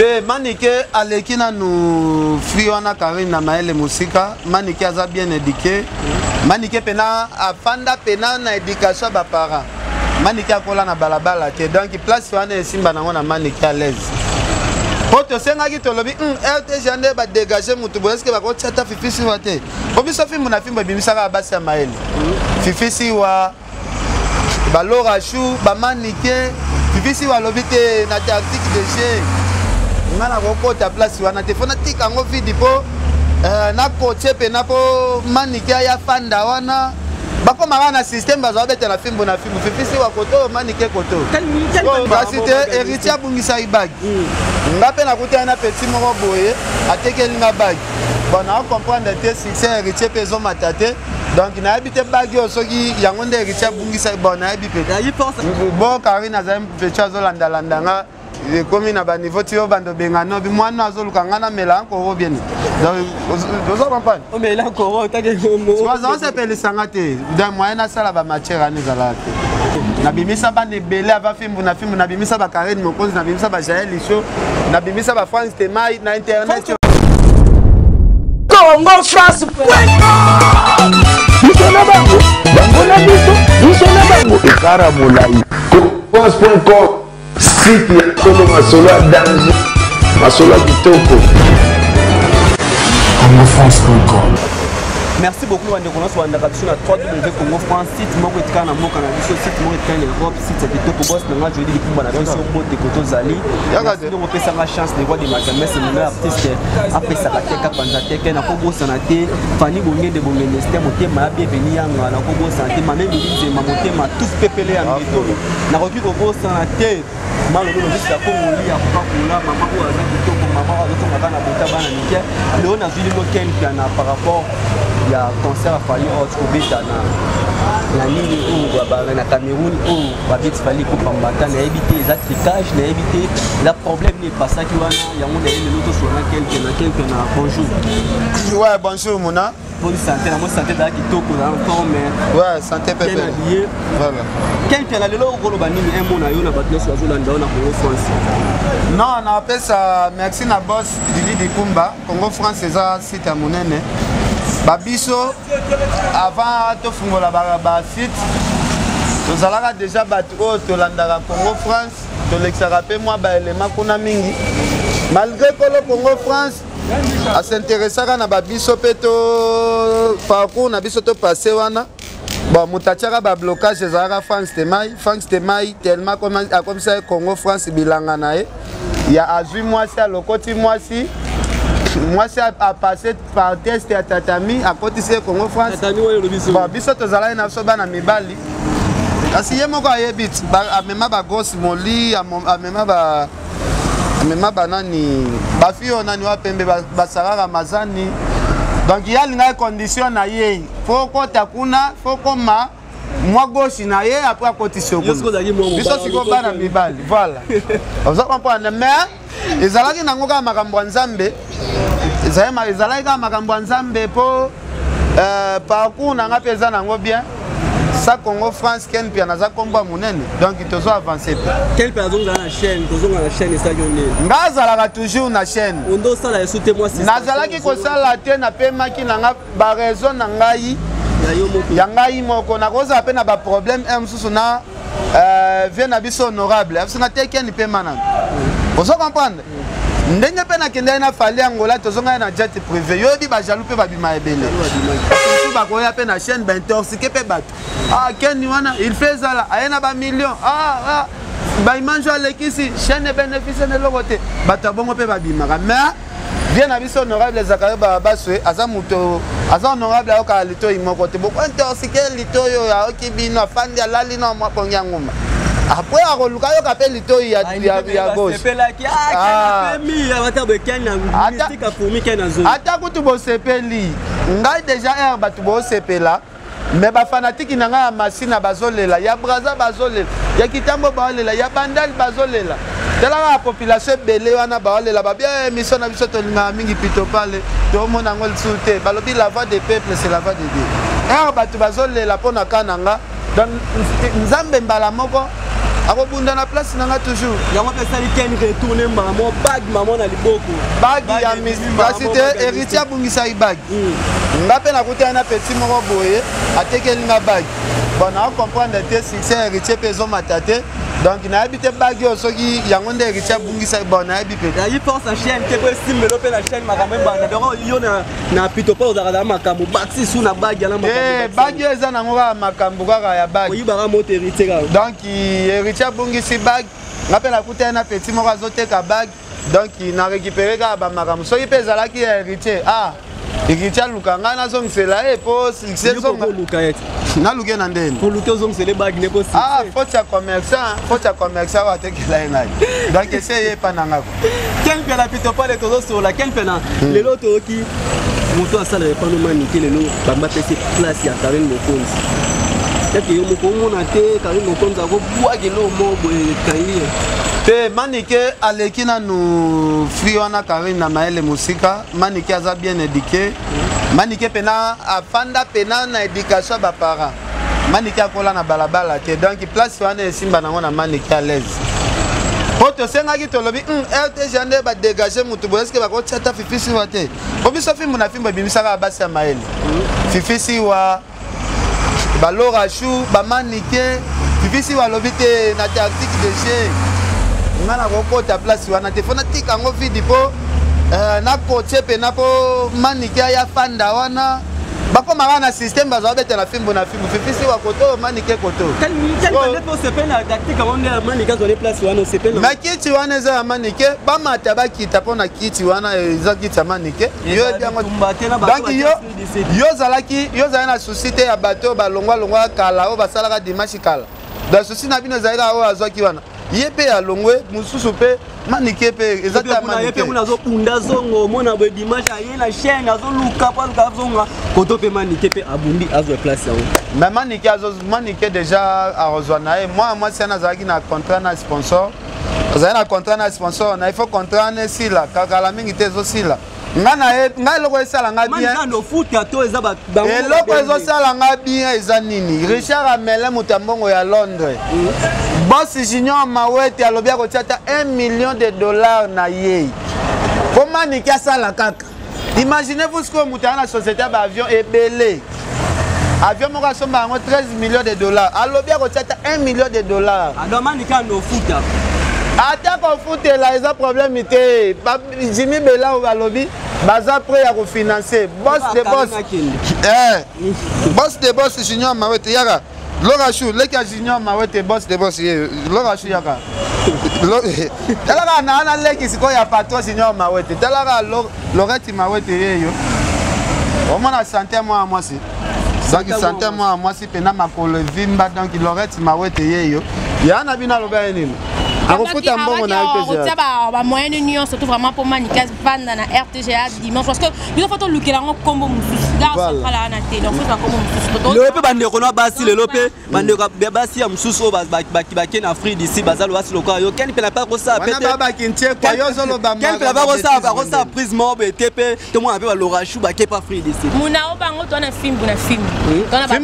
Te Manike alekina nous fiona Karine na maele musika. Manike aza bien éduqué. Manike pena afanda pena na éducation ba parents. Manike akola na balabala te donc place wana esimba nango na Manike à l'aise. Poto senga ki tolobi RTG ande ba dégager mutu bo est-ce que ba ko tata fifisi wate. Obiso film na film ba bimisa ka basi ya maele. Fifisi wa ba Lora Chou ba Manike fifisi wa lobite na tactique de jeu. Ngana ko ta place wana te fona tika ngo vidi po na coacher pe na po Manike ya fanda wana. Bako marana système bazo bete na film fifisi wa koto Manike koto. Basite héritier bungisa ibag. Ngape na kuta na petit moko boye ateke linga bag. Bon na comprendre te succès héritier peso matate. Donc na habité bag yo soki yango nde héritier bungisa bon na habité. Bon Karine azam fecha zo landa nga comme na ba niveau ti bando bengano bi mwana azoluka ngana mela encore bien. Donc vous comprenez? O mela encore ta ke mo. Sois ça pele sangate. Dans moyen sala ba matière anezala. Na bimisa ba nebele ava film na bimisa ba Karine Mokonzi na bimisa ba Jaël Licho na bimisa ba France Temai na internet. Congo France. Bisona bango. Bango na biso. Bisona bango. Ekara molai. France.com. Site ya Kolo Masolo danger. Masolo kitoko. CongoFrance.com. Merci beaucoup à nous sur la capsule à 3 Congo France site moko etikana moka na biso site moko etikana Europe site ya kitoko boss na jodi di kumba na biso mbote koto zali ndio pesa ma chance de voir des makamese le artiste après ça la teka panza teka na kobosa na te fani bonge de bonge neste motema ya bienvenue yanga na kobosa na te mame bilinze ma motema tout pepele ya mito na koki kobosa na te malo no juste la Congoli ya kokula mama ko aza kitoko mama azo tonga na bota bana nikia leo na vile local kana par rapport il y a concert à Fali Otskobeta na nini ou na Cameroun ou babit Fali ko pambata na éviter les attricages na éviter la problème n'est pas ça qui wana ya mon derrière l'autre sur quelqu'un na bonjour. Ouais, bonjour Mona. Bonne santé, la bonne santé da kitoko na forme. Ouais, santé pépé. Voilà. Quelqu'un a le logo bani un mot na yo na batlo sur Zolanda na Congo France. Non, on appelle ça merci na boss Didi Dikumba. Congo France c'est ça site à monene. Babiso avant de fungola ba site nous allons déjà battre au Landara Congo France to l'exarape moi ba élément kuna mingi malgré que le Congo France a s'intéresser na babiso peto parcours na biso to passé wana bon mutachaka ba blocage ezara France Temai tellement comme ça Congo France bilanga na il y a azui moi ça lokoti moi si moi c'est à passer par test à tatami à côté c'est Congo France. Bon biso tozala na so bana mibali. Kasi ye moko ayebit amema ba gosse moli amema ba nani ba fio nani wa pembe ba sarara mazani. Donc il y a une condition na ye. Faut ko takuna, faut koma moi gauche na ye après côté soko. Biso siko bana mibali. Voilà. Vous comprenez mais ezalaki nango ka makambo nzambe. Ezalaki ka makambo nzambe po parcours nanga peza nango bien. Ça Congo France ken pia naza komba munene. Donc tozo avancer. Quelle personne dans la chaîne, tozo na chaîne ça yone. Ngazala toujours na chaîne. Ondo sala esute moi c'est. Nazalaki ko sala te na pema ki nanga ba raison na ngai. Ya ngai moko na koza pe na ba problème msusu na vient na biso honorable. Afisa na te ken pema na. Vous comprenez? Ndenge pe na kende na fali Angola tozonga na jet privé yo bi ba jaloux pe ba bima ebele tout ba koya pe na chaîne ba intoxiqué pe bat ah ken wana il fait ça là ayena ba millions ba image alekisi chaîne bénéfice ne lokote bata bongo pe ba bima mais bien na biso honorable Zakayo Babaswe aza muto aza honorable ayoka lito imoko te boko intoxiqué lito yo ya okibino fandi alali na mwa pongia nguma. Après, à Roluka, il y a un lito il y a gauche. Attends, tu vas sepeli. Ngai déjà herbe, tu vas sepela. Mais les fanatiques, ils ont machine à bazolela. Il y a braza bazolela. Il y a kitambo bazolela. Il y a bandal bazolela. De la population belé, on a bazolela. Bien, mission à biso tolinga mingi pito pale. Tout le monde a ngol soute. Balobi la voix des peuples, c'est la voix de Dieu. Herbe, tu bazolela pour na kananga. Donc, nzambe mbala moko. akobunda na place nanga toujours yango pe sali ken retourner maman bag maman na liboko bag ya misicité héritier abungisa bag nga pe nakutana na petit moko boye atekeli nga bag bon na comprendre te succès héritier pe ezomata te donc nayebi te bag oyo soki yango nde héritier abungisa bon nayebi pe nayi force chaîne te po esimbelo pe na chaîne makambo ebanda donc yo na pito po ozalaka na makambo baxi su na bag ya na makambo bag oyo eza nango kaka makambo kaka ya bag oyibaka moto héritier kaka donc héritier abungisi bag nga pe nakutana na petit moko azoteka bag donc na récupéré kaka bamakambo soki mpe ezalaki ya héritier héritier aluka ngai nazongisela ye po naluke na ndeni faute ya commerçant oyo atekela ye ngai donc ese ye epa na ngako ken mpe na pito pale tozosola ken mpe na lelo toyoki moto asalaka epanomanike lelo bamba pesi place ya Karine Mokonzi teke yo moko omona te Karine Mokonzi akobwakelo mo boye kangi te manike aleki nanu fri wana Karine na mayele mosika manike aza bien éduqué manike pena afanda pena na éducation ya baparent manike akola na balabala te donc place wana esimba nango na manike à l'aise po tosengaki tolobi rtg nde badégage motu boye eske bakotia ta fifisiwa te po biso fimbu na fimbu ebimisaka basi ya mayele fifisiwa balora chou bamanike fifisiwa alobi te na tactique de jeu nga na kokota place wana te fo natika yango vidi mpo nakotie pena mpo manike aya fanda wana bakomaka na système bazala betela fimbu na fimbu fifisi wa koto manike koto me kiti wana eza ya manike bamata bakita mpo na kiti wana eza kiti ya manike donc yo ozalaki na susi te ya bato balongwalongwa kala oyo basalaka dimanche kala donc susi na bino ezalaki oyo azwaki wana ye pe alongwe mususu pe manike pe ezata manike pe azopunda zongo mona boye dimanche aye na chaîne azoluka pa luka zonga koto pe manike pe abundi azo place yango mais manike déjà arozwa na ye moi si nazalaki na contrat na sponsor azali na contrat na sponsor na il faut contrat na esila kakala mingi te ezosila ngai eloko esalanga bien eloko ezosalanga bien eza nini Richard Amele moto ya mbongo ya Londres boss Junior Mawete alobi akotia ata $1 million na ye po manike asala kaka imaginez-vous ce que moto aya na société ya baavion ebele avion moko asomba yango $13 millions alobi akotia ata $1 million ata kofutela eza problème te Jimmy Bela oyo balobi baza prêt ya kofinancer boss de boss Junior Mawete yaka Laura Chou leki ya Junior Mawete boss de boss ye Laura Chou yaka talaka na leki sikoyo ya patron Junior Mawete talaka Lorette Mawete yeyo omona santé moi mwasi donc santé moi mwasi pena makolo vimba donc Lorette Mawete yeyo yana bina loba nini akofuta mbongo na RTGA ba moyen union surtout vraiment pour manike vanda na RTGA dimanche parce que il faut to lukela ngo kombo mususu ga sokala na te donc faut kombo mususu le pe bande ko na basi le lope bande ko basi ya mususu baki na Afrique d'ici bazalo basi lokala yo ken pe na pas ko ça peut-être baba kintie kwa yo zolo ba ken pe na pas ko ça prise mob TP to mo ape Laura Chou ba ke pas Afrique d'ici muna obango to na film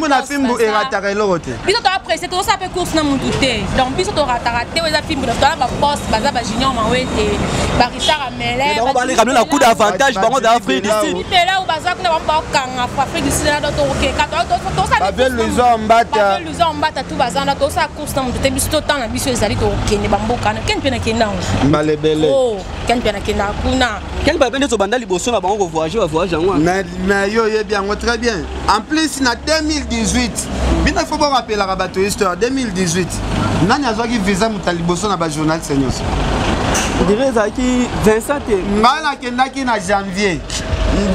na film erataka eloko te biso to apprécier to ça peut course na mutu te donc biso to rataka te weza film dans ba boss baza ba Junior Mawete ba Richard Amele ba bali kamela coup d'avantage bango d'Afrique d'ici là où baza kuna ba kanga Afrique d'ici là to OK to ça ba beluzo mbata tout baza na to ça course na mutu te biso to temps na biso ezali to OK ne bamboka na ken pena kenda malebele ken pena kenda kuna ken ba bende to banda liboso na bango voyage yango mais yo yebi yango très bien en plus na 2018 bina faut pas rappeler la bateau histoire 2018 nani azwaki visa mutaliboso na ba journaliste nyonso dire ezalaki Vincent te ngai nakendaki na janvier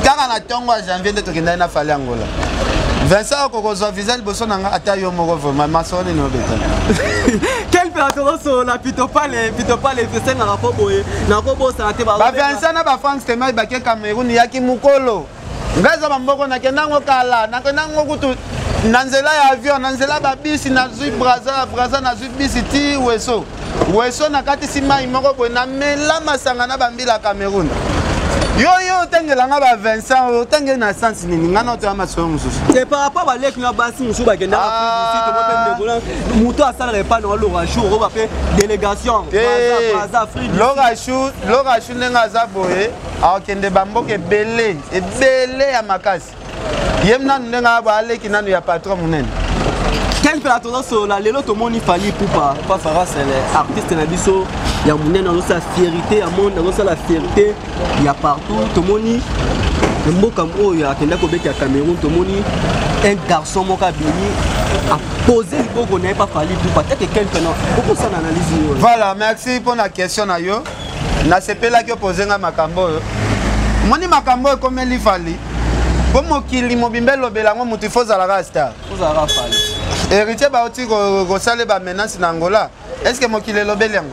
kaka na ntongo ya janvier nde tokendaki na fale angola Vincent okokozwa visa liboso na ngai ata yo moko vraimen masolo nini obeta quel pe atoroso na pitopale fesengaka po boye nakobosana te ba Vincent na ba France temai bake Cameroun yaki mukolo ngai eza bamboko nakendango kala nakendango kutu na nzela ya avion na nzela babisi nazwi braza nazwi bisi ti weso na kati si mai moko boye namela masanga na bambila Cameroun Yo otengelanga ba Vincent otenge na sens nini ngana to amaso mususu. Et par rapport à l'équipe na basi mususu ba kenda ici to mopende de moto asala pas dans l'orachou on va faire délégation baza Afrique. L'orachou nenga za boye akende bamboke belé ya makasi. Yemna nenga ba aleki nanu ya patron munene. Quel fait la tendance sur la lelo to moni fali poupa pas Farah c'est l'artiste na biso ya munene dans sa fierté à monde dans sa la fierté il y a partout to moni mboka oyo akenda ko beka Cameroun to moni un garçon moka béni a posé le boko n'est pas fali poupa peut-être que quelqu'un beaucoup ça analyse. Voilà, merci pour la question na yo. Na sepela ki poser nga makambo yo. Moni makambo comme li fali. Pour mokili mobimbe lobelango mutu faut za la star. Faut za la fali. Héritier baoti gosale ba menace na Angola. Est-ce que mokile lobeli yango?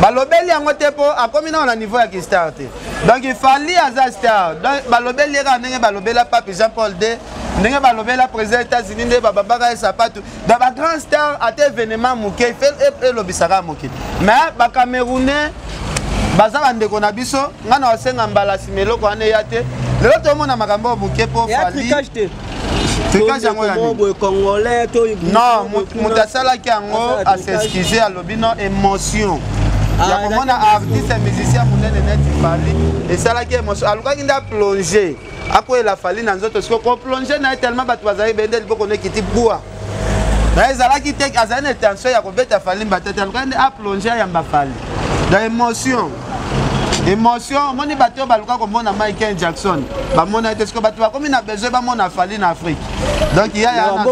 Ba lobeli yango te po akomi na niveau ya ki star te. Donc il fallait aza star. Donc ba lobeli ra ndenge ba lobela Pape Jean-Paul II, ndenge ba lobela président des États-Unis nde ba babaka sapatu. Dans ba grand star à événement moké fait lobisaka moké. Mais ba Camerounais baza bandeko na biso ngana osenga mbala simelo ko ane yate. Lelo to mona makambo moké po fali. Congolais, non, Moutasala qui a s'excuser à l'obino émotion. Il y a un moment artiste et musicien qui parle et ça là qui émotion. Alors quand il a plongé, après il a fallu dans d'autres choses. Quand plongé, il y a tellement de choses qui bendel pour qu'on ait quitté bois. Mais ça là qui take à une intention, il y a combien de fallu battre. Alors quand il a plongé, il y a pas fallu. Dans émotion. Émotion, moni bateau baluka comme on a Michael Jackson. Ba mona est-ce que bateau comme il a besoin ba mona fallu en Afrique. Donc il y a un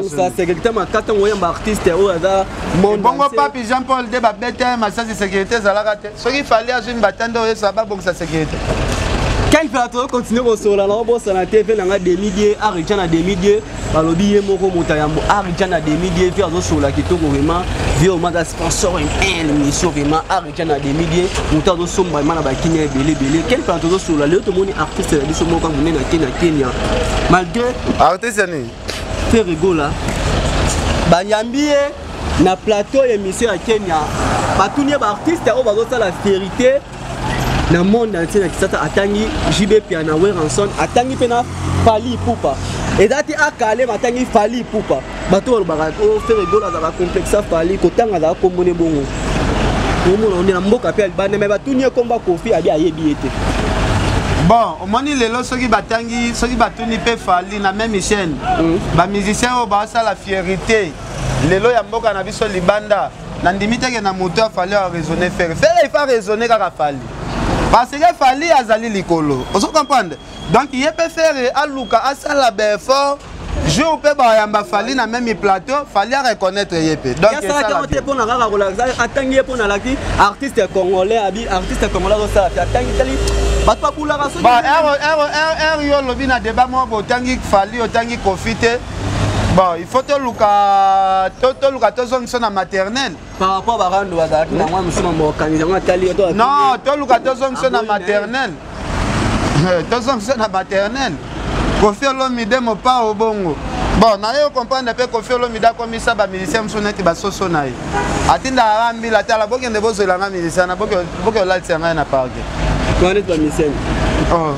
ça sécurité ma carte on artiste au hasard monde. Bongo Pape Jean-Paul II ba bête ma ça sécurité ça la raté. Ce qu'il fallait à une batando ça ba bon sa sécurité. Quand il faut continuer sur la bosse na TV na demi-dieu Arjan na demi-dieu balobi ye moko motayambo Arjan na demi-dieu vers sur la kitoko vraiment via au mandat sponsor une émission vraiment Arjan na demi-dieu moto so mba na ba Kenya belé quel fait sur la tout monde artiste de so moko mona na Kenya malgré artiste ni fait rigola banyambi na plateau émission à Kenya batunia ba artiste au bazo la vérité na monde entier na kisata atangi JB Piana Weranson atangi pena fali poupa et dati akale matangi fali poupa bato baka o faire rigola za ba complexe fali kotanga za ko mone bongo on est na mboka pe albane mais batunia komba kofi abi ayebi ete bon au moni lelo soki batangi soki batuni pe fali na même chaîne ba musicien o ba sa la fierté lelo ya mboka na biso libanda na ndimite ke na moto fali a raisonner faire il faut raisonner kaka fali. Parce que fali azali likolo. On se comprend. Donc il peut faire aluka asala befort. Jour peut ba yamba fali na même plateau, fali à reconnaître yepé. Donc ça ça pour na kaka relaxa atangi pour na laki artiste congolais abi artiste congolais ça atangi tali batwa kula raso. Ba yo lobi na débat mo botangi fali otangi profiter. Bon, il faut te luka to na maternelle. Par rapport à Rando Azaki, moi je suis dans candidat tali. Non, to luka to na maternelle. To na maternelle. Kofi Olomide mo pa obongo. Bon, na yo comprendre pe Kofi Olomide comme ça ba musicien msoneti ba soso na ye. Atinda arambi la tala bokende bozola na musicien na boke la tsenga na parke. Connaît ba musicien. Oh.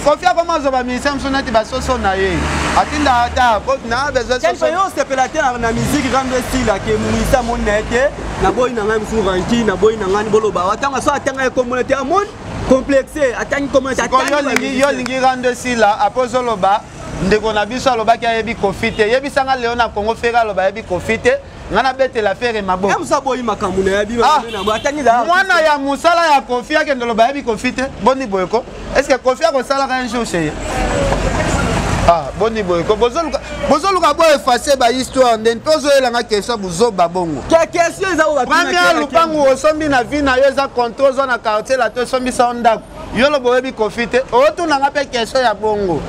Kofi comment zo ba musicien msoneti ba soso na ye. Atinda ata na besoin quel fait on s'appelle na musique grande style que munisa monete na boy na ngam su ranki na boy na ngani boloba watanga so atanga communauté amon complexé atangi communauté atangi yo lingi grande style apozo loba ndeko na biso loba ki ayebi kofite yebi sanga leo na Congo fera loba yebi kofite ngana bete la faire mabo em sa boy makamuna yabi na atangi da mwana ya musala ya Kofi ke ndoloba yebi kofite boni boyeko est-ce que Kofi ko sala un jour chez ah boni boyeko bozoluka bo effacer ba histoire nden pozo elanga question buzo babongo question eza o premier lupangu osombi na vie na yo eza contrôle zone na quartier la to sombi sa ndako yo lo boyebi kofite otu nanga pe question ya bongo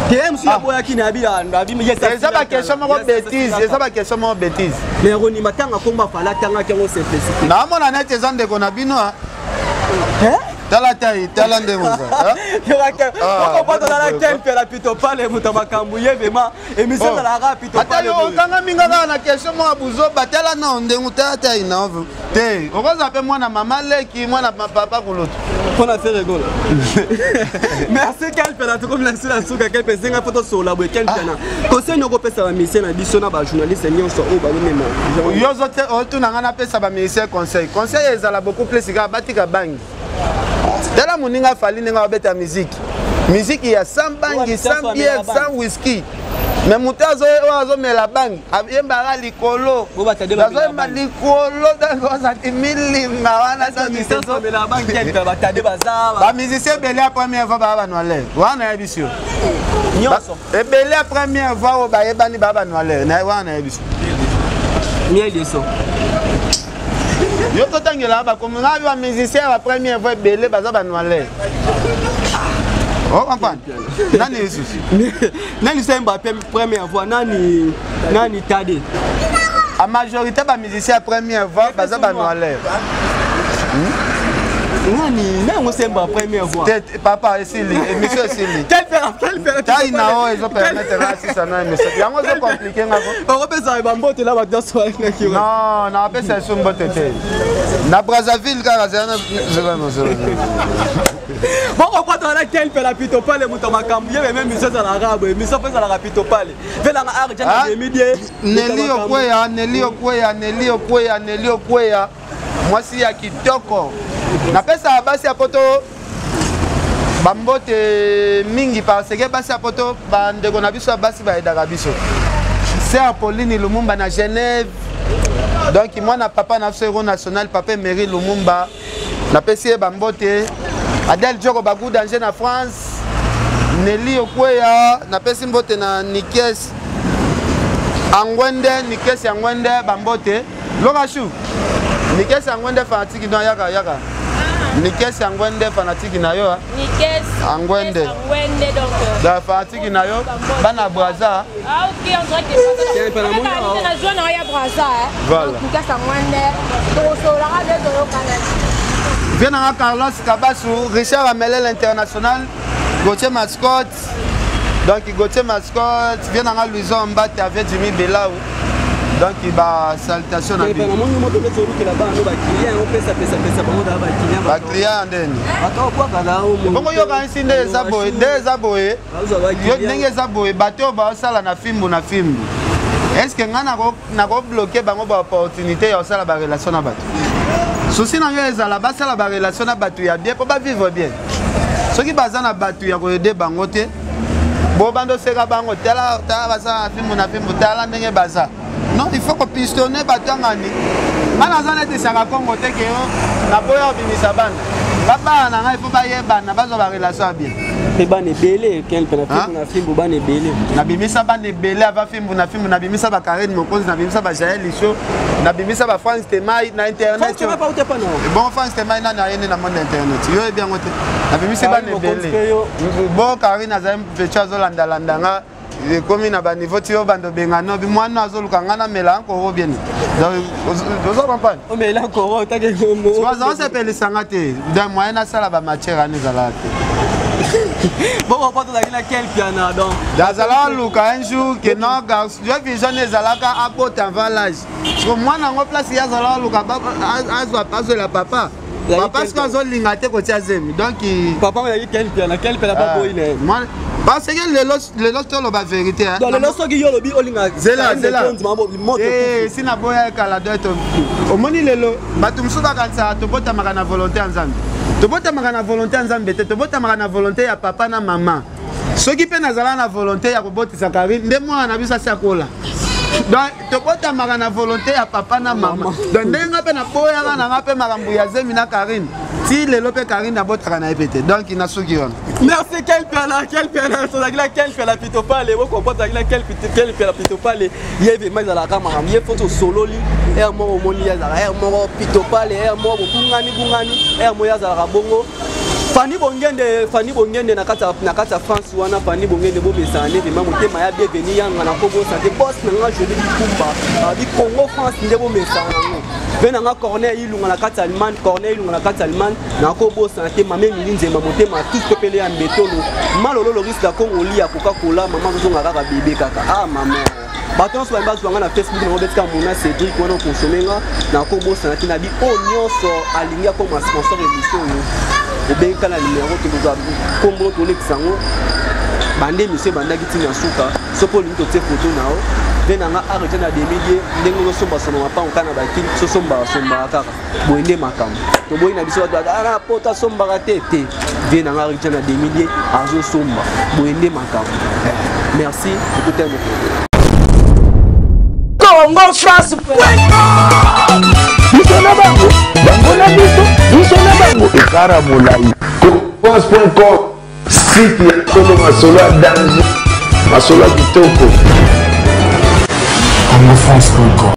TM si aboya kina abi yesa eza ba question moko bêtise eza ba question moko bêtise mais roni matanga komba fala tanga kengo simplicité na mona net eza ndeko na bino Tala taille, tala ndemoza. Pourquoi pas dans la quelle fait la pito parler mutamakambuye vraiment émission dans la rap pito parler. Attends, on kanga minga na question moi buzo batela na ndengu tala taille na ovo. Te, on va appeler moi na maman leki, moi na papa koloto. On a fait rigole. Merci quelle fait la tout comme la souka quelle fait zinga photo sur la quelle fait. Conseil no kopesa ba mission na biso na ba journaliste nyonso o ba mema. Yo zote o tu na ngana pesa ba mission conseil. Conseil ezala beaucoup plus ga batika bangi. Tala moninga fali ninga obeta musique. Musique ya sans bangi, sans bière, sans whisky. Mais mutazo ozo mela bangi, yemba likolo. Yemba likolo dangoza timilinga wana sa misezo mela bangi kelpe batade bazaba. Ba musicien belé la première fois ba noale. Wana yebisio. Nyonso. E belé la première fois o ba yebani ba noale. Na wana yebisio. Miel de son. Yo totangela ba comme nga ba musicien la première fois belé bazaba noale. Oh, comprends. Nani Yesus. Nani semba première fois nani tade. A majorité ba musicien première fois bazaba noale. Nani semba première fois. Papa Esili, émission Esili. Quel fait. Ta inao ezo permettre là si ça na émission. Yango zo compliqué ngako. On repesa ba mbote là ba danse na ki. Non, na pesa so mbote te. Na Brazzaville ka zana zero. Bon, on croit dans laquelle fait la pito parler mutamakambuye même mission dans l'arabe, mission fait dans la pito parler. Fait la argent de midi. Nelly Okwea. Moi si ya kitoko. Na pesa basi ya poto bambote mingi parce que basi ya poto bandeko na biso basi ba edaka biso. C'est Apolline Lumumba na Genève. Donc moi na papa na héros national papa Emery Lumumba na pesi bambote Adel Djoko Bagou danger na France. Nelly Okwea na pesi mbote na Nikes Angwende Nikes Angwende bambote Lokashu Nikes Angwende fanatique no yaka Nikes Angwende fanatique na yo Nikes Angwende donc da fanatique na yo bana Brazza. Ah OK on dirait que c'est na zone ya Brazza voilà Nikes Angwende to so la radio to Canada. Viens Carlos Kabassou, Richard Amelé l'international, Gauthier Mascotte. Donc Gauthier Mascotte, viens à Louison Mbate avec Jimmy Belaou. Donc il va salutation à lui. Est-ce que nous avons bloqué l'opportunité de faire la relation avec souci na yo ezala basala ba relation na batu ya bien pour ba vivre bien. Soki bazana batu ya ko aider bango te. Bo bando seka bango tala basala filmu na filmu tala ndenge baza. Non, il faut que pistonner batu ngani. Mana zana te saka Kongo te ke yo na boya binisa bana. Baba na ngai faut ba yeba na bazo ba relation bien. Et ban ebele quel pe na filmu ban ebele. Na bimisa ban ebele ava filmu na bimisa ba Karine Mokozi na bimisa ba Jaël Licho. Na bimisa ba France Temai na internet. Bon France Temai na yene na monde internet. Yo bien ngote. Na bimisa ba nebele. Bon Karine azam pecha zo landa nga comme na ba niveau ti yo bando bengano bi mwana azoluka ngana mela encore bien. Donc vous comprenez? O mela encore ta ke mo. Soit ça s'appelle sangate. Dans moyen na sala ba matière anezala. Bon, on va parler de quel piano donc. Dazala Luka un jour que non garçon, je vision ezalaka apporte avant l'âge. Parce que moi na ngo place ya Zala Luka azwa pas la papa. Papa ce qu'on lingate ko tiazemi. Donc papa on a dit quel piano pas boine. Moi parce que le lost lo ba vérité hein. Dans le lost qui yo lobi olinga. Zela. Eh sina boya kala doito. Omoni lelo batumsuka kansa to bota makana volonté nzambe. To bota makana volonté nzambe te to bota makana volonté ya papa na maman. Soki pe nazala na volonté ya kobotisa Karine nde mwana na biso sakola. Donc to bota makana volonté ya papa na maman. Donc ndenga pe na boya na ngape makambu ya zemi na Karine. Si le lope Karine na bota kana epete. Donc ina soki on. Merci quel piano so quel fait la pito parler vous comprenez quel fait la pito parler yeve mais à la caméra yé photo solo li et mo moni ya za mo pito parler mo bungani et mo ya za bongo Fanny Bongende na kata France wana Fanny Bongende bopesa ne vraiment motema ya bienvenue yanga na kobo santé boss na jeudi Kumba bi Congo France ndebo mesa nango bena nga Corneille ilunga na kata Allemagne Corneille ilunga na kata Allemagne na kobo santé mame nzinzema motema tous pepele ya mbetolo malolo loris da Congo lia Coca-Cola maman zonga kaka bébé kaka ah maman baton so ba na Facebook na obetka mona Cédric wana consommenga na kobo santé na bi onyoso alingia comme sponsor émission yo obeka na numéro que nous avons combo to l'exango bande monsieur banda kitini asuka sopo linto te photo nao venanga arrêter na demilie ndengo somba soma pa nkana bakili so somba kaka boende makam to boina biso to ara pota somba tete venanga arrêter na demilie azo somba boende makam merci écoutez mon Congo France Isona bango bangona biso isona bango ekara molai France.com site ya Kolo Masolo danger Masolo kitoko Congo France.com